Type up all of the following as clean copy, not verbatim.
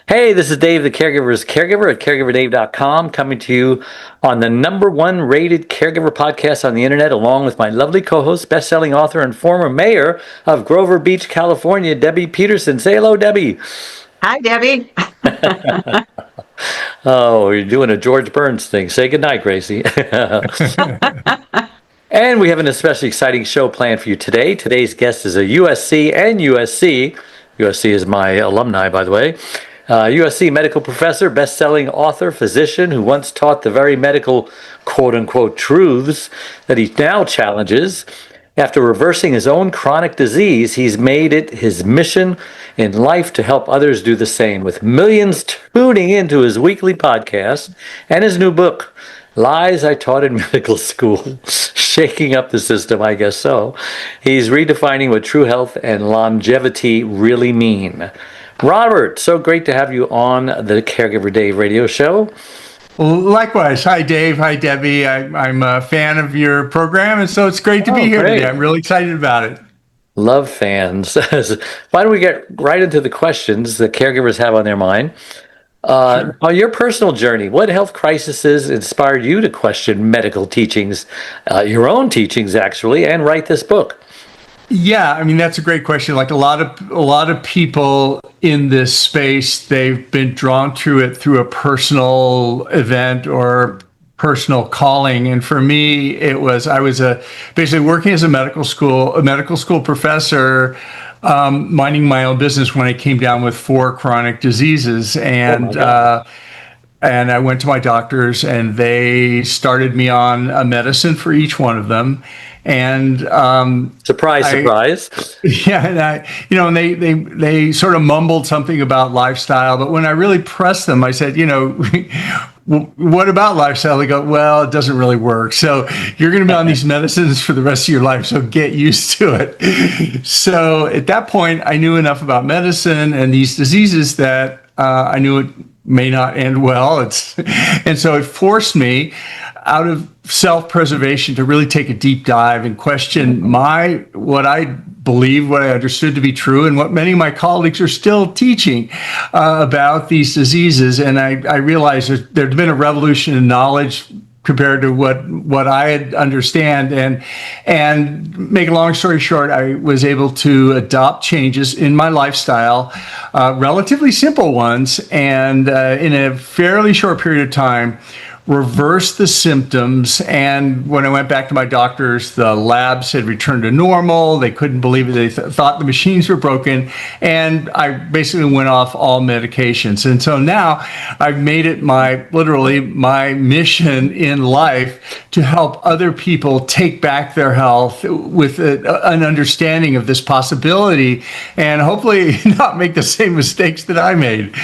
Hey, this is Dave, the Caregiver's Caregiver at caregiverdave.com, coming to you on the #1 rated caregiver podcast on the internet, along with my lovely co-host, best-selling author, and former mayor of Grover Beach, California, Debbie Peterson. Say hello, Debbie. Hi, Debbie. Oh, you're doing a George Burns thing. Say goodnight, Gracie. And we have an especially exciting show planned for you today. Today's guest is a USC and USC. USC is my alumni, by the way. USC medical professor, best-selling author, physician who once taught the very medical quote-unquote truths that he now challenges. After reversing his own chronic disease, he's made it his mission in life to help others do the same, with millions tuning into his weekly podcast and his new book, Lies I Taught in Medical School, shaking up the system, I guess so. He's redefining what true health and longevity really mean. Robert, so great to have you on the Caregiver Dave radio show. Well, likewise. Hi, Dave. Hi, Debbie. I'm a fan of your program, and so it's great to be here today. I'm really excited about it. Love fans. Why don't we get right into the questions that caregivers have on their mind? Sure. On your personal journey, what health crises inspired you to question medical teachings, your own teachings actually, and write this book? Yeah, I mean, that's a great question. Like a lot of people in this space, they've been drawn to it through a personal event or personal calling. And for me, I was basically working as a medical school professor, minding my own business when I came down with 4 chronic diseases. And I went to my doctors, and they started me on a medicine for each one of them. And surprise. Yeah, and they sort of mumbled something about lifestyle, but when I really pressed them, I said, what about lifestyle? They go, well, it doesn't really work. So you're going to be on these medicines for the rest of your life, so get used to it. So at that point, I knew enough about medicine and these diseases that I knew it may not end well. And so it forced me, out of self-preservation, to really take a deep dive and question what I believe, what I understood to be true, and what many of my colleagues are still teaching about these diseases. And I realized there'd been a revolution in knowledge compared to what I had understand. And make a long story short, I was able to adopt changes in my lifestyle, relatively simple ones, and in a fairly short period of time, reverse the symptoms. And when I went back to my doctors, the labs had returned to normal. They couldn't believe it. They thought the machines were broken. And I basically went off all medications. And so now I've made it literally my mission in life to help other people take back their health with an understanding of this possibility, and hopefully not make the same mistakes that I made.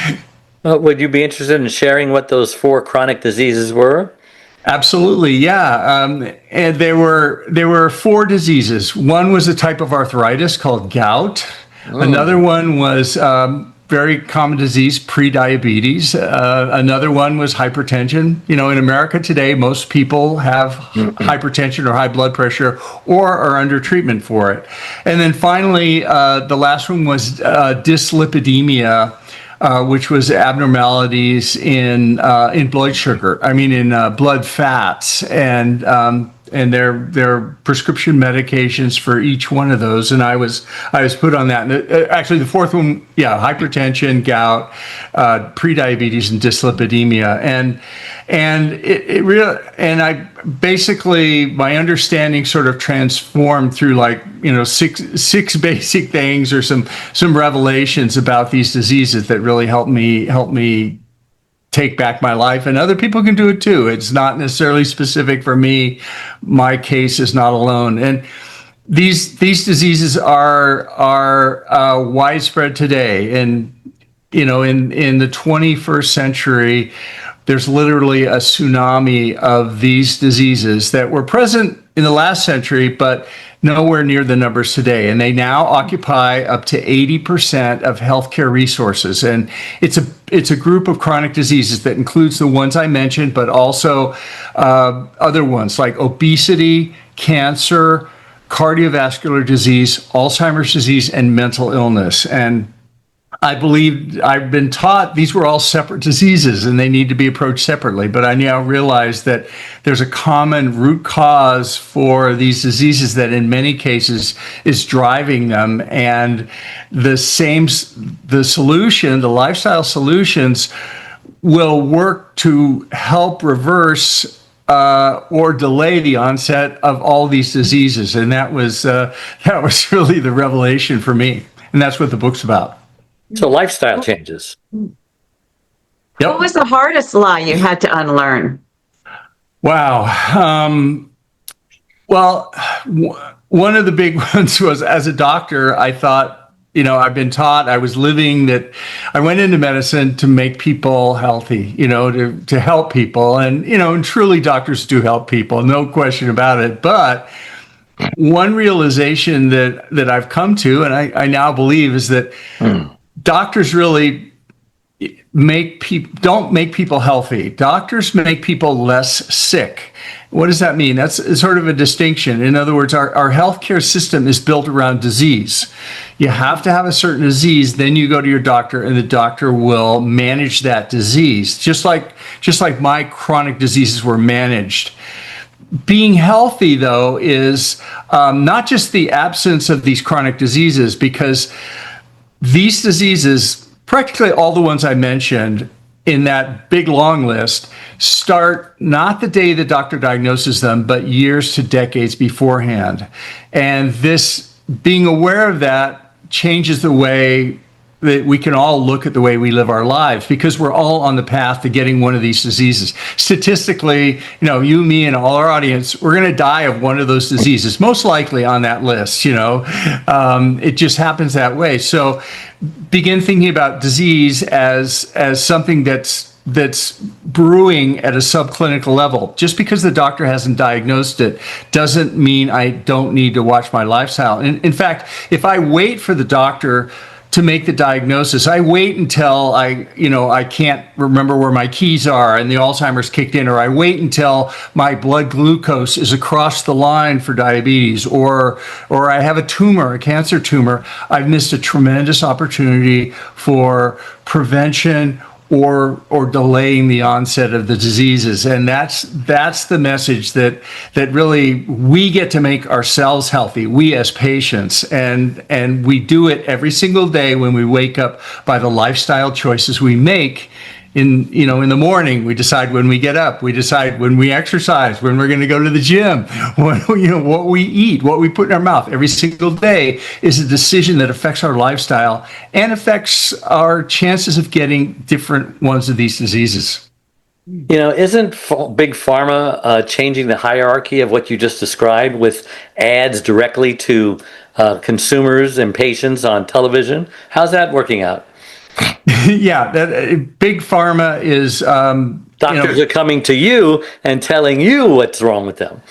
Would you be interested in sharing what those 4 chronic diseases were? Absolutely, yeah. And there were 4 diseases. One was a type of arthritis called gout. Another one was very common disease, pre-diabetes. Another one was hypertension. In America today, most people have hypertension or high blood pressure or are under treatment for it. And then finally, the last one was dyslipidemia, which was abnormalities in blood sugar. in blood fats, and there are prescription medications for each one of those. And I was put on that. And actually, the 4th one, hypertension, gout, prediabetes, and dyslipidemia. And it really, and I basically, my understanding sort of transformed through six basic things, or some revelations about these diseases that really helped me take back my life. And other people can do it too. It's not necessarily specific for me. My case is not alone. And these diseases are widespread today. And in the 21st century, there's literally a tsunami of these diseases that were present in the last century, but nowhere near the numbers today. And they now occupy up to 80% of healthcare resources. And it's a group of chronic diseases that includes the ones I mentioned, but also other ones like obesity, cancer, cardiovascular disease, Alzheimer's disease, and mental illness. And I believe I've been taught these were all separate diseases and they need to be approached separately. But I now realize that there's a common root cause for these diseases that in many cases is driving them. And the solution, the lifestyle solutions will work to help reverse or delay the onset of all these diseases. And that was really the revelation for me. And that's what the book's about. So lifestyle changes. Yep. What was the hardest lie you had to unlearn? Wow. Well, one of the big ones was, as a doctor, I thought, I've been taught, I was living that I went into medicine to make people healthy, to help people. And truly doctors do help people, no question about it. But one realization that I've come to, and I now believe, is that doctors really don't make people healthy. Doctors make people less sick. What does that mean? That's sort of a distinction. In other words, our healthcare system is built around disease. You have to have a certain disease, then you go to your doctor, and the doctor will manage that disease, just like my chronic diseases were managed. Being healthy, though, is not just the absence of these chronic diseases, because these diseases, practically all the ones I mentioned in that big long list, start not the day the doctor diagnoses them, but years to decades beforehand. And this, being aware of that, changes the way that we can all look at the way we live our lives, because we're all on the path to getting one of these diseases. Statistically, you, me, and all our audience, we're going to die of one of those diseases, most likely on that list. It just happens that way. So begin thinking about disease as something that's brewing at a subclinical level. Just because the doctor hasn't diagnosed it doesn't mean I don't need to watch my lifestyle. In fact, if I wait for the doctor to make the diagnosis, I wait until I can't remember where my keys are and the Alzheimer's kicked in, or I wait until my blood glucose is across the line for diabetes, or I have a tumor, a cancer tumor, I've missed a tremendous opportunity for prevention or delaying the onset of the diseases. And that's the message that really we get to make ourselves healthy, we as patients, and we do it every single day when we wake up by the lifestyle choices we make. In the morning, we decide when we get up, we decide when we exercise, when we're going to go to the gym, what we eat, what we put in our mouth. Every single day is a decision that affects our lifestyle and affects our chances of getting different ones of these diseases. Isn't Big Pharma changing the hierarchy of what you just described with ads directly to consumers and patients on television? How's that working out? Yeah, that Big Pharma is... doctors are coming to you and telling you what's wrong with them.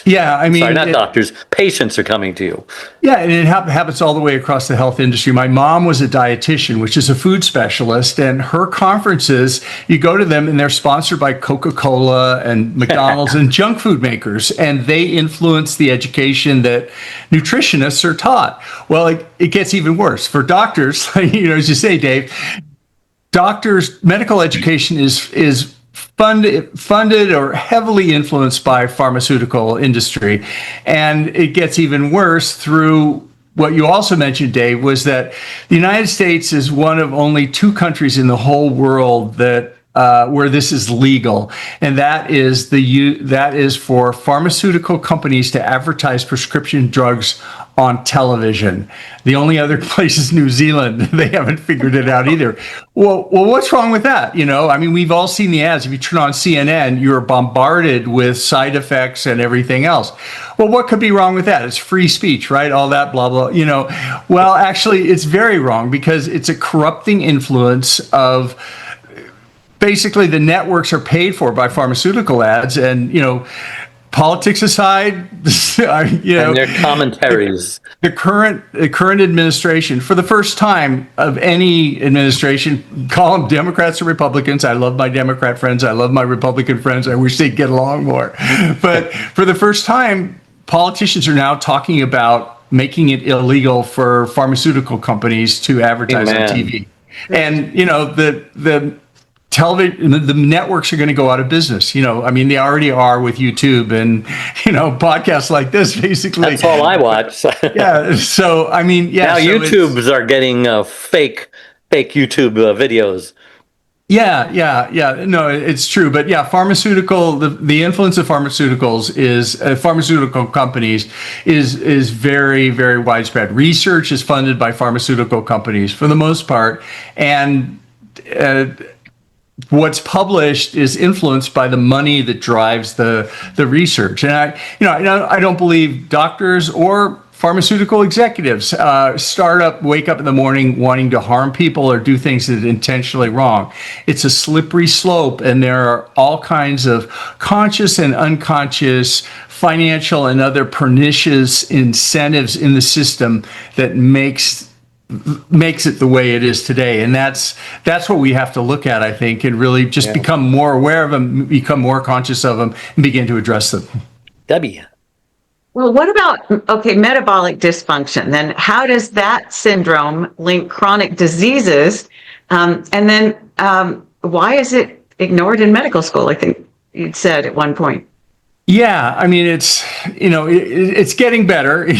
Yeah, I mean... Sorry, not doctors. Patients are coming to you. Yeah, and it happens all the way across the health industry. My mom was a dietitian, which is a food specialist, and her conferences, you go to them and they're sponsored by Coca-Cola and McDonald's and junk food makers, and they influence the education that nutritionists are taught. Well, it gets even worse. For doctors, as you say, Dave, doctors' medical education is funded or heavily influenced by pharmaceutical industry. And it gets even worse through what you also mentioned, Dave, was that the United States is one of only 2 countries in the whole world that where this is legal, and that is for pharmaceutical companies to advertise prescription drugs on television. The only other place is New Zealand. They haven't figured it out either. Well, what's wrong with that? We've all seen the ads. If you turn on CNN, you're bombarded with side effects and everything else. Well, what could be wrong with that? It's free speech, right? All that blah, blah, Well, actually, it's very wrong, because it's a corrupting influence of... Basically, the networks are paid for by pharmaceutical ads, and politics aside, and their commentaries. The current administration, for the first time of any administration, call them Democrats or Republicans. I love my Democrat friends. I love my Republican friends. I wish they'd get along more. But for the first time, politicians are now talking about making it illegal for pharmaceutical companies to advertise on TV. And, the television, the networks are going to go out of business. They already are with YouTube and, podcasts like this, basically. That's all I watch. Yeah. So, Now YouTubes are getting fake YouTube videos. Yeah. No, it's true. But yeah, the influence of pharmaceuticals is pharmaceutical companies is very, very widespread. Research is funded by pharmaceutical companies for the most part. And what's published is influenced by the money that drives the research. And I don't believe doctors or pharmaceutical executives wake up in the morning wanting to harm people or do things that are intentionally wrong. It's a slippery slope, and there are all kinds of conscious and unconscious financial and other pernicious incentives in the system that makes it the way it is today. And that's what we have to look at, I think, and really just become more aware of them, become more conscious of them, and begin to address them. W. Well, what about, metabolic dysfunction? Then how does that syndrome link chronic diseases? And then why is it ignored in medical school? I think you'd said at one point. Yeah, it's getting better,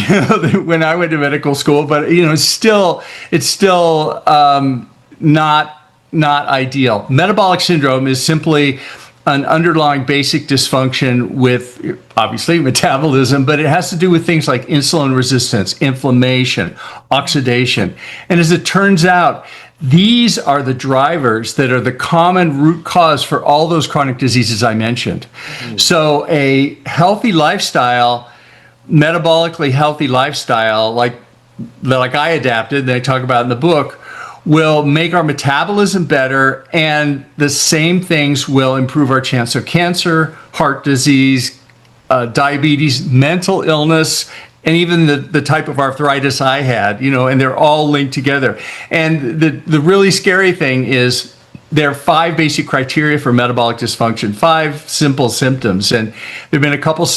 when I went to medical school, but it's still not ideal. Metabolic syndrome is simply an underlying basic dysfunction with obviously metabolism, but it has to do with things like insulin resistance, inflammation, oxidation. And as it turns out, these are the drivers that are the common root cause for all those chronic diseases I mentioned. So a healthy lifestyle, metabolically healthy lifestyle, like I adapted, that I talk about in the book, will make our metabolism better, and the same things will improve our chance of cancer, heart disease, diabetes, mental illness, and even the type of arthritis I had, and they're all linked together. And the really scary thing is there are 5 basic criteria for metabolic dysfunction, 5 simple symptoms. And there have been a couple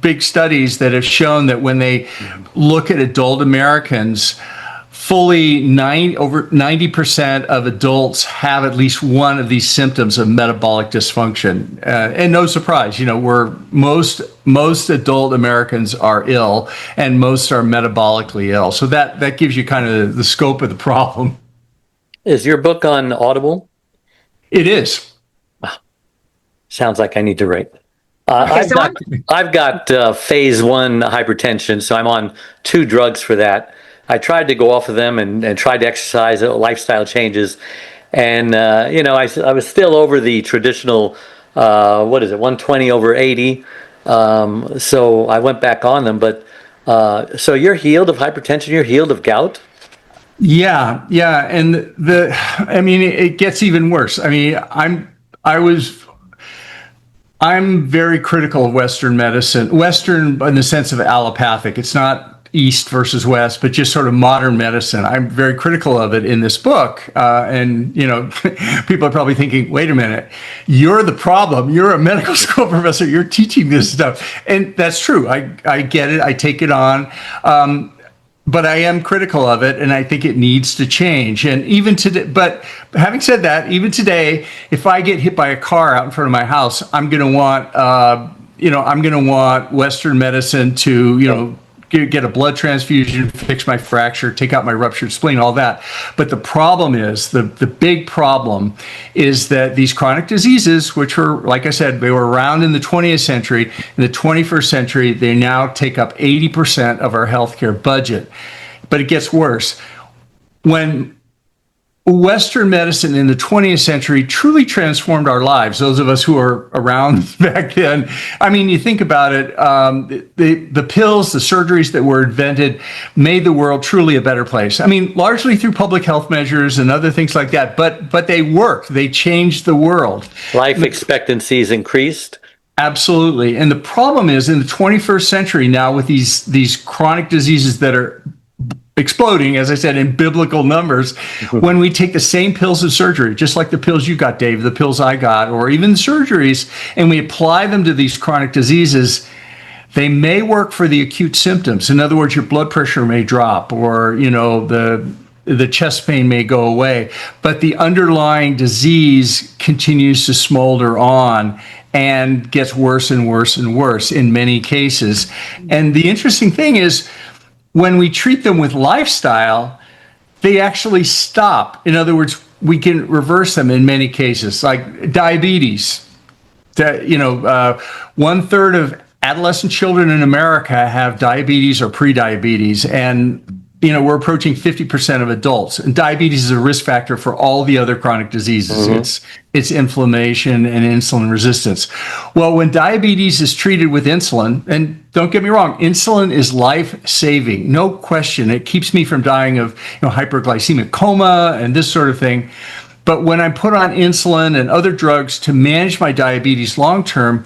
big studies that have shown that when they look at adult Americans, fully over 90% of adults have at least one of these symptoms of metabolic dysfunction. And no surprise, most adult Americans are ill, and most are metabolically ill. So that gives you kind of the scope of the problem. Is your book on Audible? It is. Sounds like I need to write. I've got phase 1 hypertension, so I'm on 2 drugs for that. I tried to go off of them and tried to exercise, lifestyle changes. And, I was still over the traditional, 120 over 80. So I went back on them. But so you're healed of hypertension, you're healed of gout? Yeah. And it gets even worse. I'm very critical of Western medicine, Western in the sense of allopathic. It's not East versus West, but just sort of modern medicine. I'm very critical of it in this book. And people are probably thinking, wait a minute, you're the problem. You're a medical school professor. You're teaching this stuff. And that's true. I get it. I take it on. But I am critical of it, and I think it needs to change. And even today, but having said that, even today, if I get hit by a car out in front of my house, I'm going to want Western medicine to, get a blood transfusion, fix my fracture, take out my ruptured spleen, all that. But the problem is, the big problem is that these chronic diseases, which were, like I said, they were around in the 20th century, in the 21st century, they now take up 80% of our healthcare budget. But it gets worse. When Western medicine in the 20th century truly transformed our lives, those of us who are around back then. You think about it, the pills, the surgeries that were invented made the world truly a better place. Largely through public health measures and other things like that, but they worked. They changed the world. Life expectancies increased. Absolutely. And the problem is, in the 21st century now, with these chronic diseases that are exploding, as I said, in biblical numbers, when we take the same pills of surgery, just like the pills you got, Dave, the pills I got, or even surgeries, and we apply them to these chronic diseases, they may work for the acute symptoms. In other words, your blood pressure may drop, or the chest pain may go away, but the underlying disease continues to smolder on and gets worse and worse and worse in many cases. And the interesting thing is, when we treat them with lifestyle, they actually stop. In other words, we can reverse them in many cases, like diabetes. 1/3 of adolescent children in America have diabetes or prediabetes, and we're approaching 50% of adults. And diabetes is a risk factor for all the other chronic diseases. It's inflammation and insulin resistance. Well, when diabetes is treated with insulin, and don't get me wrong, insulin is life-saving, no question. It keeps me from dying of hyperglycemic coma and this sort of thing. But when I put on insulin and other drugs to manage my diabetes long-term,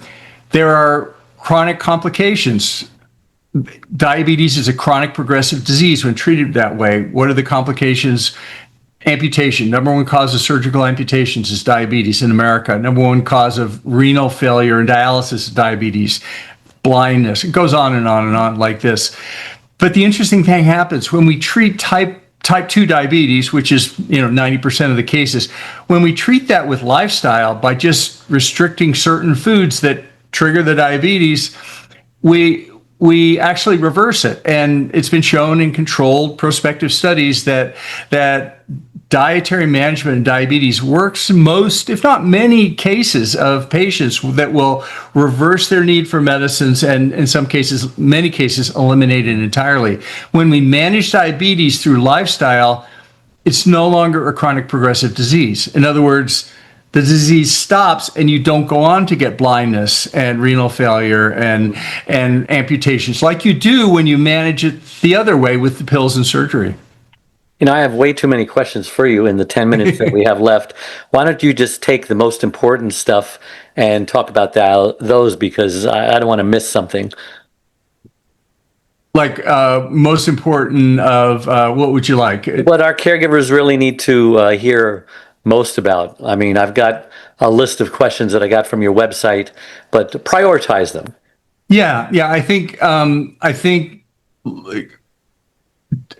there are chronic complications. Diabetes is a chronic progressive disease when treated that way. What are the complications? Amputation. Number one cause of surgical amputations is diabetes in America. Number one cause of renal failure and dialysis is diabetes. Blindness. It goes on and on and on like this. But the interesting thing happens when we treat type 2 diabetes, which is 90% of the cases. When we treat that with lifestyle by just restricting certain foods that trigger the diabetes, we actually reverse it. And it's been shown in controlled prospective studies that dietary management in diabetes works most, if not many, cases of patients that will reverse their need for medicines, and in some cases, many cases, eliminate it entirely. When we manage diabetes through lifestyle, it's no longer a chronic progressive disease. In other words, the disease stops and you don't go on to get blindness and renal failure and amputations like you do when you manage it the other way with the pills and surgery. I have way too many questions for you in the 10 minutes that we have left. Why don't you just take the most important stuff and talk about those, because I don't want to miss something. Like most important of what would you like? What our caregivers really need to hear most about. I mean, I've got a list of questions that I got from your website, but prioritize them. Yeah. I think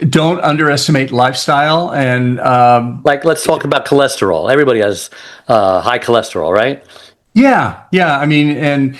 don't underestimate lifestyle, and let's talk about cholesterol. Everybody has high cholesterol, right? Yeah. I mean, and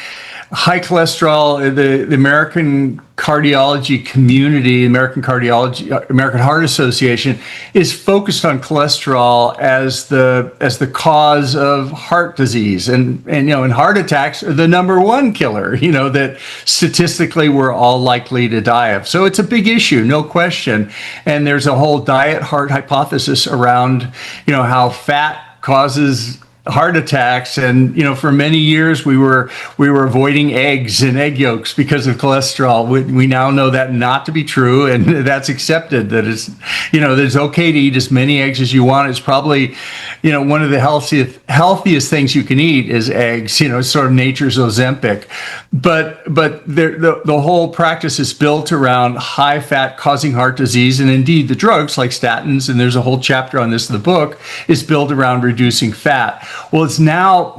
high cholesterol, the American cardiology community, American Heart Association is focused on cholesterol as the cause of heart disease, and heart attacks are the number one killer, that statistically we're all likely to die of. So it's a big issue, no question. And there's a whole diet heart hypothesis around, how fat causes heart attacks, and for many years we were avoiding eggs and egg yolks because of cholesterol. We now know that not to be true, and that's accepted, that it's that it's okay to eat as many eggs as you want. It's probably one of the healthiest things you can eat is eggs. It's sort of nature's Ozempic, but the whole practice is built around high fat causing heart disease, and indeed the drugs like statins, and there's a whole chapter on this in the book, is built around reducing fat. Well,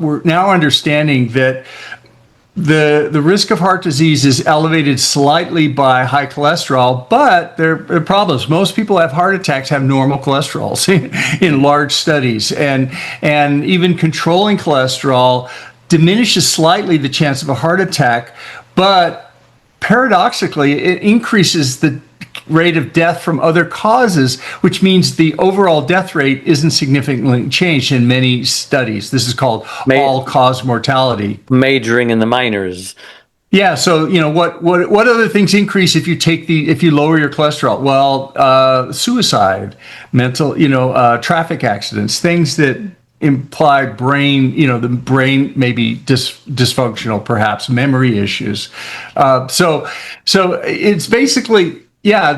we're now understanding that the risk of heart disease is elevated slightly by high cholesterol, but there are problems. Most people who have heart attacks have normal cholesterols in large studies, and even controlling cholesterol diminishes slightly the chance of a heart attack, but paradoxically, it increases the rate of death from other causes, which means the overall death rate isn't significantly changed in many studies. This is called all-cause mortality. Majoring in the minors. Yeah. So what other things increase if you lower your cholesterol? Well, suicide, mental, traffic accidents, things that imply brain, the brain may be dysfunctional, perhaps memory issues. So it's basically. Yeah,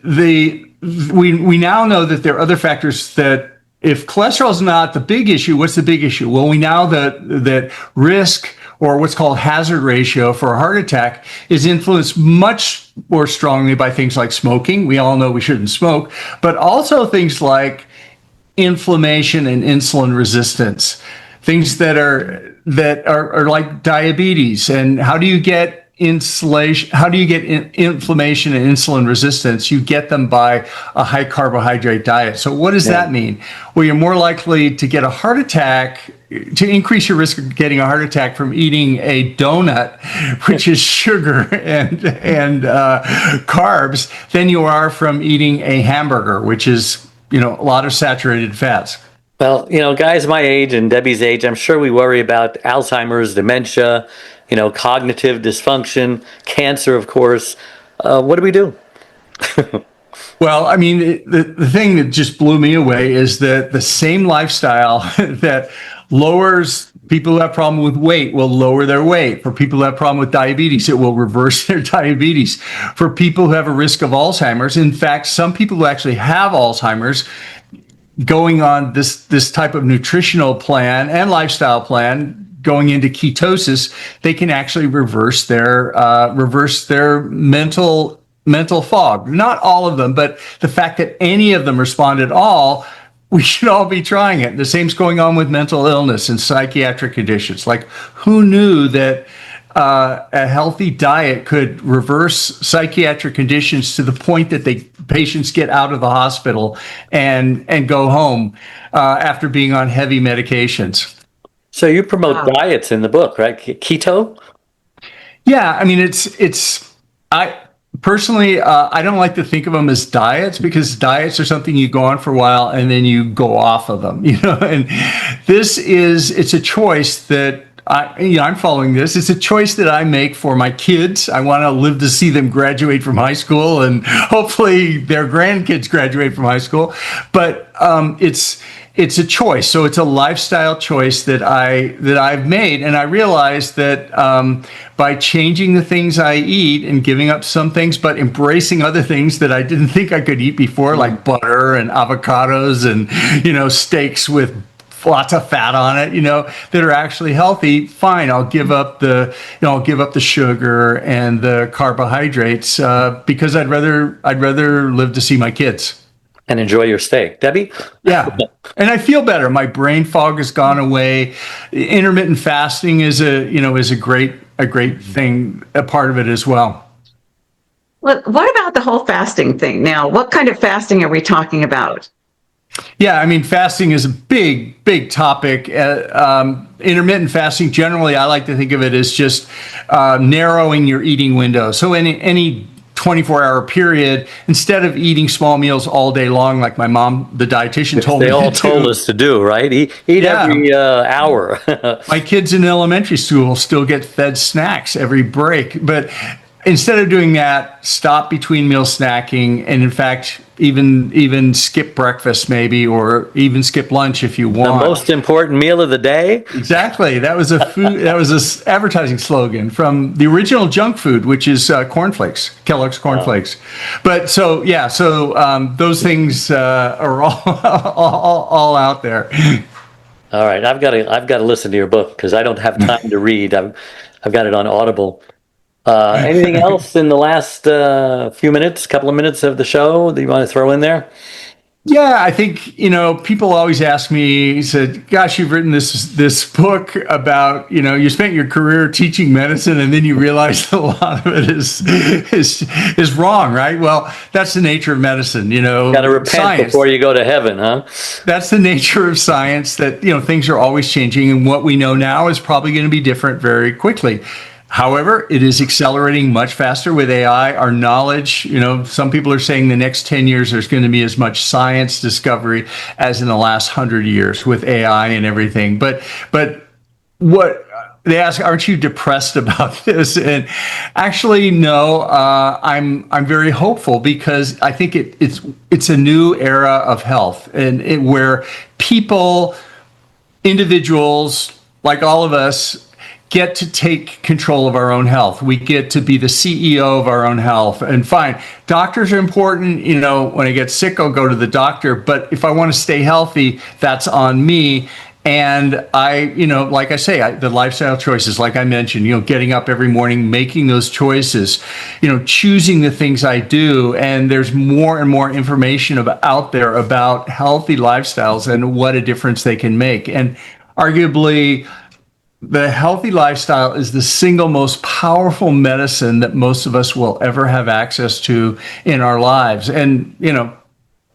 we now know that there are other factors that, if cholesterol is not the big issue, what's the big issue? Well, we know that risk, or what's called hazard ratio for a heart attack, is influenced much more strongly by things like smoking. We all know we shouldn't smoke, but also things like inflammation and insulin resistance, things that are like diabetes. And how do you get inflammation and insulin resistance? You get them by a high carbohydrate diet. So what does that mean? Well, you're more likely to get a heart attack, to increase your risk of getting a heart attack from eating a donut, which is sugar and carbs, than you are from eating a hamburger, which is, a lot of saturated fats. Well, guys my age and Debbie's age, I'm sure we worry about Alzheimer's, dementia, cognitive dysfunction, cancer, of course. What do we do? Well, I mean, the thing that just blew me away is that the same lifestyle that lowers people who have problem with weight will lower their weight. For people who have problem with diabetes, it will reverse their diabetes. For people who have a risk of Alzheimer's, in fact, some people who actually have Alzheimer's, going on this type of nutritional plan and lifestyle plan, going into ketosis, they can actually reverse their mental fog. Not all of them, but the fact that any of them respond at all, we should all be trying it. The same's going on with mental illness and psychiatric conditions. Like, who knew that a healthy diet could reverse psychiatric conditions to the point that patients get out of the hospital and go home after being on heavy medications. So you promote diets in the book, right? Keto? Yeah, I mean, I personally, I don't like to think of them as diets, because diets are something you go on for a while and then you go off of them, and it's a choice that I'm following this. It's a choice that I make for my kids. I want to live to see them graduate from high school, and hopefully their grandkids graduate from high school. But it's a choice. So it's a lifestyle choice that I've made, and I realized that by changing the things I eat and giving up some things, but embracing other things that I didn't think I could eat before, like butter and avocados and steaks with lots of fat on it, that are actually healthy. Fine, I'll give up the sugar and the carbohydrates because I'd rather live to see my kids and enjoy your steak. Debbie? Yeah, and I feel better. My brain fog has gone away. Intermittent fasting is a great thing, a part of it as well. Well, what about the whole fasting thing? Now, what kind of fasting are we talking about? Yeah, I mean, fasting is a big topic. Intermittent fasting, generally, I like to think of it as just narrowing your eating window. So any 24-hour period, instead of eating small meals all day long, like my mom, the dietitian, told me to do. They all told us to do, right? Eat every hour. My kids in elementary school still get fed snacks every break, but instead of doing that, stop between meal snacking, and in fact, even skip breakfast maybe, or even skip lunch if you want. The most important meal of the day? Exactly. That was a advertising slogan from the original junk food, which is cornflakes, Kellogg's cornflakes. But so those things are all out there. All right, I've got to listen to your book because I don't have time to read. I've got it on Audible. Anything else in the last couple of minutes of the show that you want to throw in there? Yeah, I think, people always ask me, he said, gosh, you've written this book about, you spent your career teaching medicine and then you realize that a lot of it is wrong, right? Well, that's the nature of medicine, You got to repent science. Before you go to heaven, huh? That's the nature of science, that, things are always changing, and what we know now is probably going to be different very quickly. However, it is accelerating much faster with AI. Our knowledge, some people are saying the next 10 years there's going to be as much science discovery as in the last 100 years with AI and everything. But what they ask, aren't you depressed about this? And actually, no, I'm very hopeful, because I think it's a new era of health, and where individuals like all of us, get to take control of our own health. We get to be the CEO of our own health. And fine, doctors are important. When I get sick, I'll go to the doctor. But if I want to stay healthy, that's on me. And I, like I say, the lifestyle choices, like I mentioned, getting up every morning, making those choices, choosing the things I do. And there's more and more information out there about healthy lifestyles and what a difference they can make. And arguably, the healthy lifestyle is the single most powerful medicine that most of us will ever have access to in our lives. And,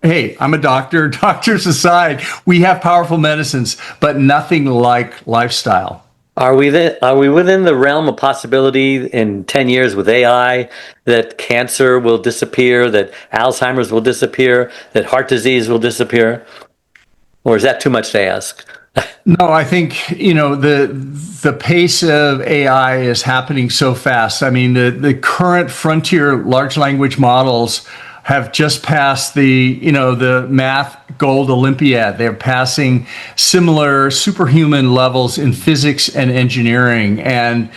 hey, I'm a doctor. Doctors aside, we have powerful medicines, but nothing like lifestyle. Are we within the realm of possibility in 10 years with AI that cancer will disappear, that Alzheimer's will disappear, that heart disease will disappear? Or is that too much to ask? No, I think, the pace of AI is happening so fast. I mean, the current frontier large language models have just passed the math gold Olympiad. They're passing similar superhuman levels in physics and engineering. And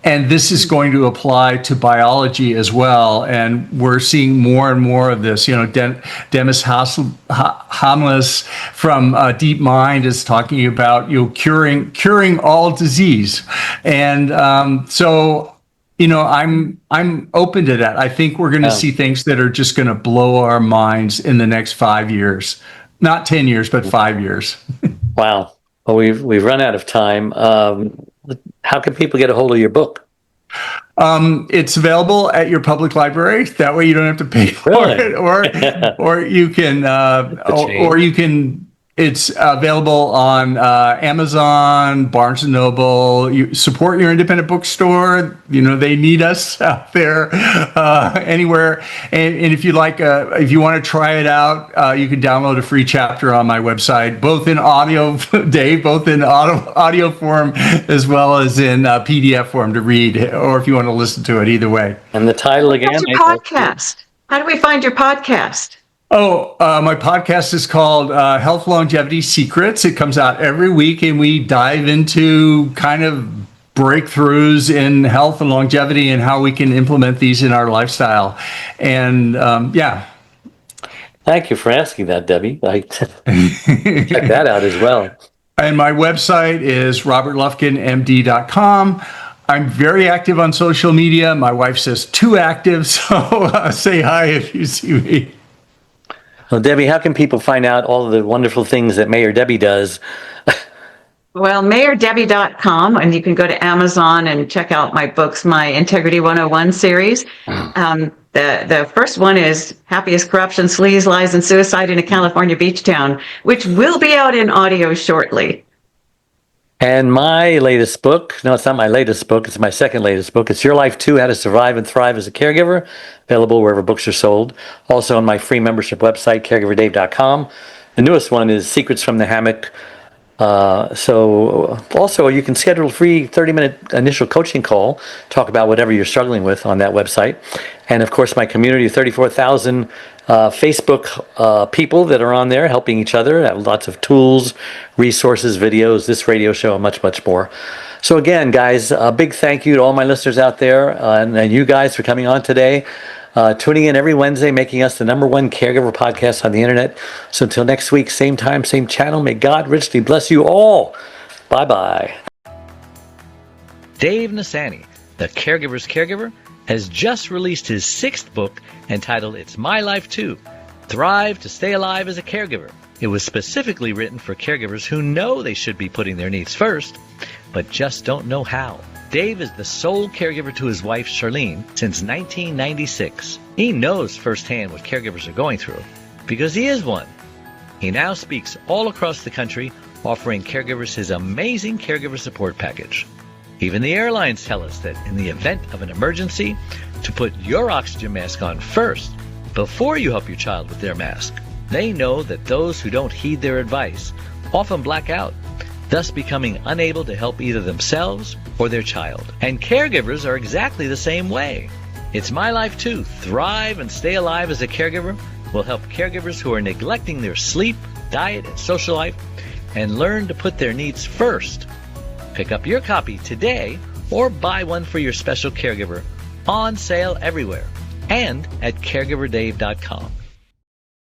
this is going to apply to biology as well. And we're seeing more and more of this. Demis Hamas from DeepMind is talking about curing all disease. And so I'm open to that. I think we're going to see things that are just going to blow our minds in the next 5 years, not 10 years, but 5 years. Wow. Well, we've run out of time. How can people get a hold of your book? It's available at your public library. That way you don't have to pay for it, or you can. It's available on Amazon, Barnes & Noble. You support your independent bookstore. They need us out there anywhere. And if you if you want to try it out, you can download a free chapter on my website, both in audio, Dave, both in audio form as well as in PDF form to read, or if you want to listen to it, either way. And the title again? What's your podcast? How do we find your podcast? My podcast is called Health Longevity Secrets. It comes out every week, and we dive into kind of breakthroughs in health and longevity and how we can implement these in our lifestyle. And Thank you for asking that, Debbie. Check that out as well. And my website is robertlufkinmd.com. I'm very active on social media. My wife says too active, so say hi if you see me. Well, Debbie, how can people find out all of the wonderful things that Mayor Debbie does? Well, mayordebbie.com, and you can go to Amazon and check out my books, my Integrity 101 series. The first one is Happiest Corruption, Sleaze, Lies, and Suicide in a California Beach Town, which will be out in audio shortly. And my latest book, no, it's not my latest book, it's my second latest book. It's Your Life Too, How to Survive and Thrive as a Caregiver, available wherever books are sold. Also on my free membership website, caregiverdave.com. The newest one is Secrets from the Hammock. So also you can schedule a free 30-minute initial coaching call, talk about whatever you're struggling with on that website. And of course, my community of 34,000 Facebook people that are on there helping each other. Have lots of tools, resources, videos, this radio show, and much, much more. So again, guys, a big thank you to all my listeners out there and you guys for coming on today. Tuning in every Wednesday, making us the #1 caregiver podcast on the internet. So until next week, same time, same channel, may God richly bless you all. Bye-bye. Dave Nasani, the Caregiver's Caregiver, has just released his 6th book entitled It's My Life Too, Thrive to Stay Alive as a Caregiver. It was specifically written for caregivers who know they should be putting their needs first, but just don't know how. Dave is the sole caregiver to his wife, Charlene, since 1996. He knows firsthand what caregivers are going through, because he is one. He now speaks all across the country, offering caregivers his amazing caregiver support package. Even the airlines tell us that in the event of an emergency, to put your oxygen mask on first, before you help your child with their mask. They know that those who don't heed their advice often black out, thus becoming unable to help either themselves or their child. And caregivers are exactly the same way. It's My Life Too, Thrive and Stay Alive as a Caregiver will help caregivers who are neglecting their sleep, diet, and social life and learn to put their needs first. Pick up your copy today or buy one for your special caregiver, on sale everywhere and at caregiverdave.com.